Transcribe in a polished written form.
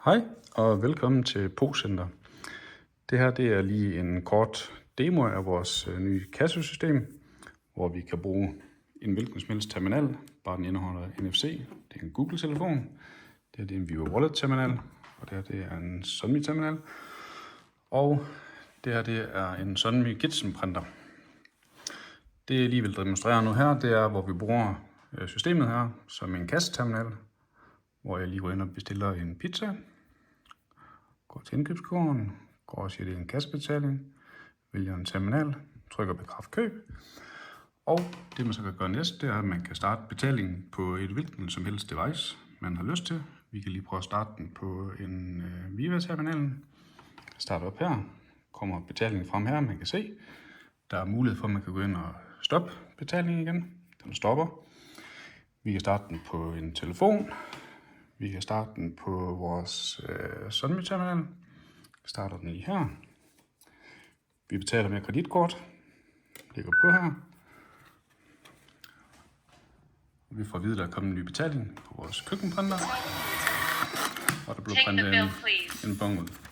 Hej og velkommen til POCenter. Det her det er lige en kort demo af vores nye kassesystem, hvor vi kan bruge en hvilken som helst terminal, bare den indeholder NFC. Det er en Google-telefon, det her det er en Vivo Wallet-terminal, og det her det er en Sunmi-terminal, og det her det er en Sunmi Gitsen-printer. Det jeg lige vil demonstrere nu her, det er, hvor vi bruger systemet her som en kasseterminal, hvor jeg lige går ind og bestiller en pizza. Går til indkøbskurven, går og siger, det er en kassebetaling, vælger en terminal, trykker bekræft køb. Og det man så kan gøre næste, det er, at man kan starte betalingen på et hvilken som helst device, man har lyst til. Vi kan lige prøve at starte den på en Viva-terminalen. Start op her, kommer betalingen frem her, man kan se. Der er mulighed for, at man kan gå ind og stoppe betalingen igen. Den stopper. Vi kan starte den på en telefon. Vi kan starte den på vores Sunmi-terminal. Vi starter den lige her. Vi betaler med kreditkort. Lægger på her. Vi får at vide, at der er kommet en ny betaling på vores køkkenprinter. Og der blev printet en bon ud.